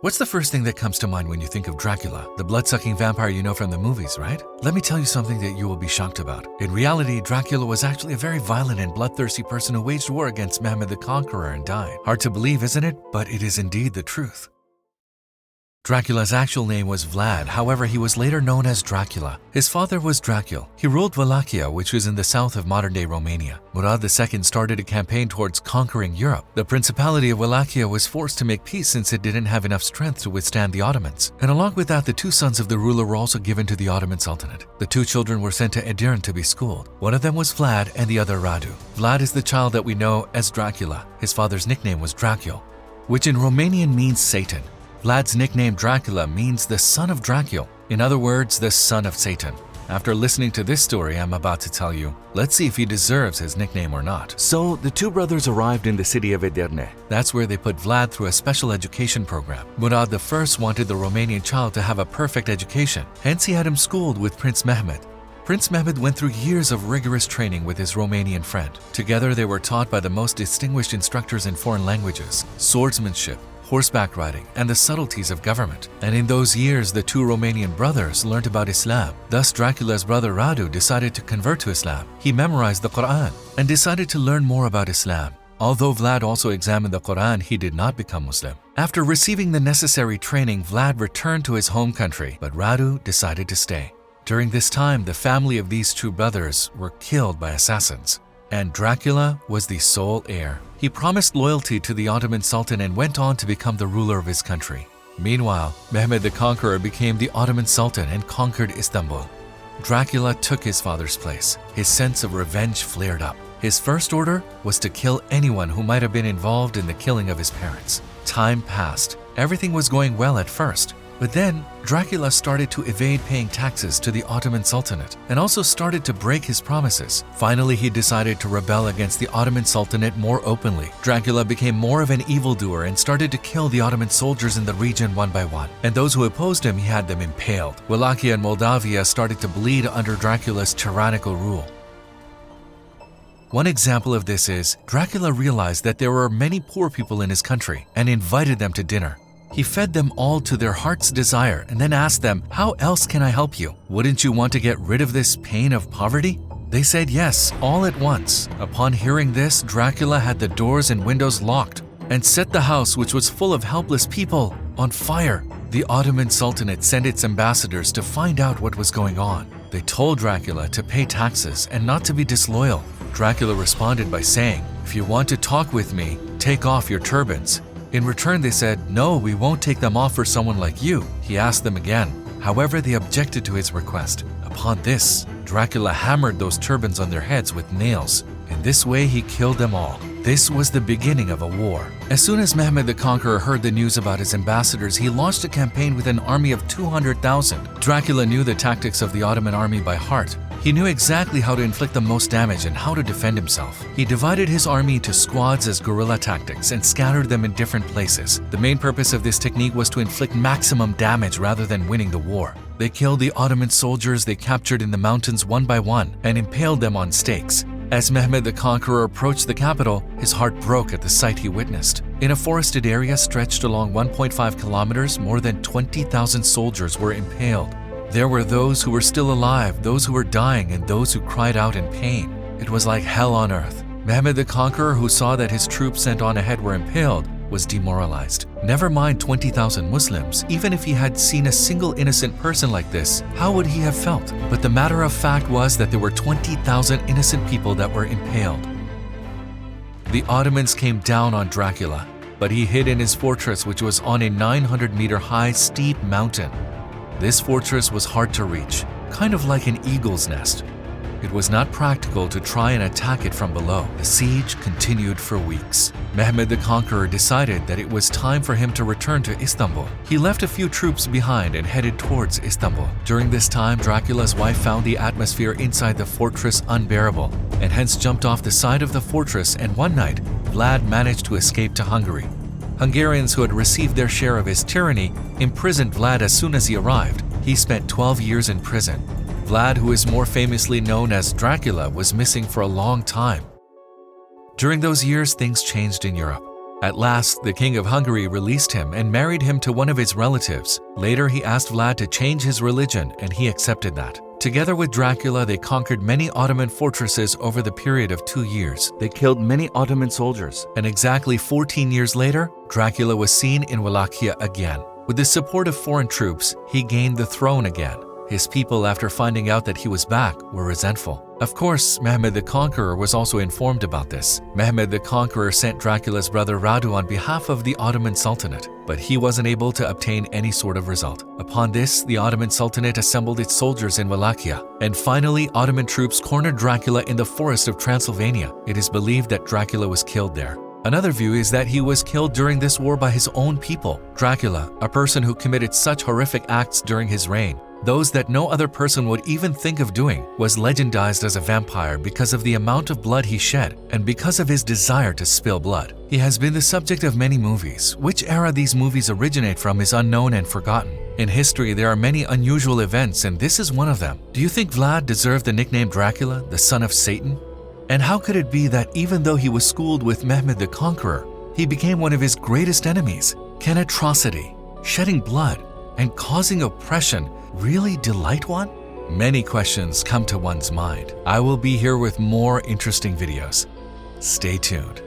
What's the first thing that comes to mind when you think of Dracula, the blood-sucking vampire you know from the movies, right? Let me tell you something that you will be shocked about. In reality, Dracula was actually a very violent and bloodthirsty person who waged war against Mehmed the Conqueror and died. Hard to believe, isn't it? But it is indeed the truth. Dracula's actual name was Vlad, however he was later known as Dracula. His father was Dracula. He ruled Wallachia, which was in the south of modern-day Romania. Murad II started a campaign towards conquering Europe. The Principality of Wallachia was forced to make peace since it didn't have enough strength to withstand the Ottomans. And along with that, the two sons of the ruler were also given to the Ottoman Sultanate. The two children were sent to Edirne to be schooled. One of them was Vlad and the other Radu. Vlad is the child that we know as Dracula. His father's nickname was Dracul, which in Romanian means Satan. Vlad's nickname Dracula means the son of Dracul, in other words, the son of Satan. After listening to this story I'm about to tell you, let's see if he deserves his nickname or not. So, the two brothers arrived in the city of Edirne. That's where they put Vlad through a special education program. Murad I wanted the Romanian child to have a perfect education, hence he had him schooled with Prince Mehmed. Prince Mehmed went through years of rigorous training with his Romanian friend. Together they were taught by the most distinguished instructors in foreign languages, swordsmanship, horseback riding, and the subtleties of government. And in those years, the two Romanian brothers learned about Islam. Thus, Dracula's brother Radu decided to convert to Islam. He memorized the Qur'an and decided to learn more about Islam. Although Vlad also examined the Qur'an, he did not become Muslim. After receiving the necessary training, Vlad returned to his home country, but Radu decided to stay. During this time, the family of these two brothers were killed by assassins, and Dracula was the sole heir. He promised loyalty to the Ottoman Sultan and went on to become the ruler of his country. Meanwhile, Mehmed the Conqueror became the Ottoman Sultan and conquered Istanbul. Dracula took his father's place. His sense of revenge flared up. His first order was to kill anyone who might have been involved in the killing of his parents. Time passed. Everything was going well at first. But then, Dracula started to evade paying taxes to the Ottoman Sultanate and also started to break his promises. Finally, he decided to rebel against the Ottoman Sultanate more openly. Dracula became more of an evildoer and started to kill the Ottoman soldiers in the region one by one. And those who opposed him, he had them impaled. Wallachia and Moldavia started to bleed under Dracula's tyrannical rule. One example of this is, Dracula realized that there were many poor people in his country and invited them to dinner. He fed them all to their heart's desire and then asked them, "How else can I help you? Wouldn't you want to get rid of this pain of poverty?" They said yes, all at once. Upon hearing this, Dracula had the doors and windows locked and set the house, which was full of helpless people, on fire. The Ottoman Sultanate sent its ambassadors to find out what was going on. They told Dracula to pay taxes and not to be disloyal. Dracula responded by saying, "If you want to talk with me, take off your turbans." In return, they said, "No, we won't take them off for someone like you." He asked them again. However, they objected to his request. Upon this, Dracula hammered those turbans on their heads with nails. In this way, he killed them all. This was the beginning of a war. As soon as Mehmed the Conqueror heard the news about his ambassadors, he launched a campaign with an army of 200,000. Dracula knew the tactics of the Ottoman army by heart. He knew exactly how to inflict the most damage and how to defend himself. He divided his army into squads as guerrilla tactics and scattered them in different places. The main purpose of this technique was to inflict maximum damage rather than winning the war. They killed the Ottoman soldiers they captured in the mountains one by one and impaled them on stakes. As Mehmed the Conqueror approached the capital, his heart broke at the sight he witnessed. In a forested area stretched along 1.5 kilometers, more than 20,000 soldiers were impaled. There were those who were still alive, those who were dying, and those who cried out in pain. It was like hell on earth. Mehmed the Conqueror, who saw that his troops sent on ahead were impaled, was demoralized. Never mind 20,000 Muslims, even if he had seen a single innocent person like this, how would he have felt? But the matter of fact was that there were 20,000 innocent people that were impaled. The Ottomans came down on Dracula, but he hid in his fortress, which was on a 900-meter-high steep mountain. This fortress was hard to reach, kind of like an eagle's nest. It was not practical to try and attack it from below. The siege continued for weeks. Mehmed the Conqueror decided that it was time for him to return to Istanbul. He left a few troops behind and headed towards Istanbul. During this time, Dracula's wife found the atmosphere inside the fortress unbearable and hence jumped off the side of the fortress, and one night, Vlad managed to escape to Hungary. Hungarians who had received their share of his tyranny imprisoned Vlad as soon as he arrived. He spent 12 years in prison. Vlad, who is more famously known as Dracula, was missing for a long time. During those years, things changed in Europe. At last, the king of Hungary released him and married him to one of his relatives. Later, he asked Vlad to change his religion, and he accepted that. Together with Dracula, they conquered many Ottoman fortresses over the period of 2 years. They killed many Ottoman soldiers, and exactly 14 years later, Dracula was seen in Wallachia again. With the support of foreign troops, he gained the throne again. His people, after finding out that he was back, were resentful. Of course, Mehmed the Conqueror was also informed about this. Mehmed the Conqueror sent Dracula's brother Radu on behalf of the Ottoman Sultanate, but he wasn't able to obtain any sort of result. Upon this, the Ottoman Sultanate assembled its soldiers in Wallachia, and finally, Ottoman troops cornered Dracula in the forest of Transylvania. It is believed that Dracula was killed there. Another view is that he was killed during this war by his own people. Dracula, a person who committed such horrific acts during his reign, those that no other person would even think of doing, was legendized as a vampire because of the amount of blood he shed and because of his desire to spill blood. He has been the subject of many movies. Which era these movies originate from is unknown and forgotten. In history, there are many unusual events, and this is one of them. Do you think Vlad deserved the nickname Dracula, the son of Satan? And how could it be that even though he was schooled with Mehmed the Conqueror, he became one of his greatest enemies? Can atrocity, shedding blood, and causing oppression really delight one? Many questions come to one's mind. I will be here with more interesting videos. Stay tuned.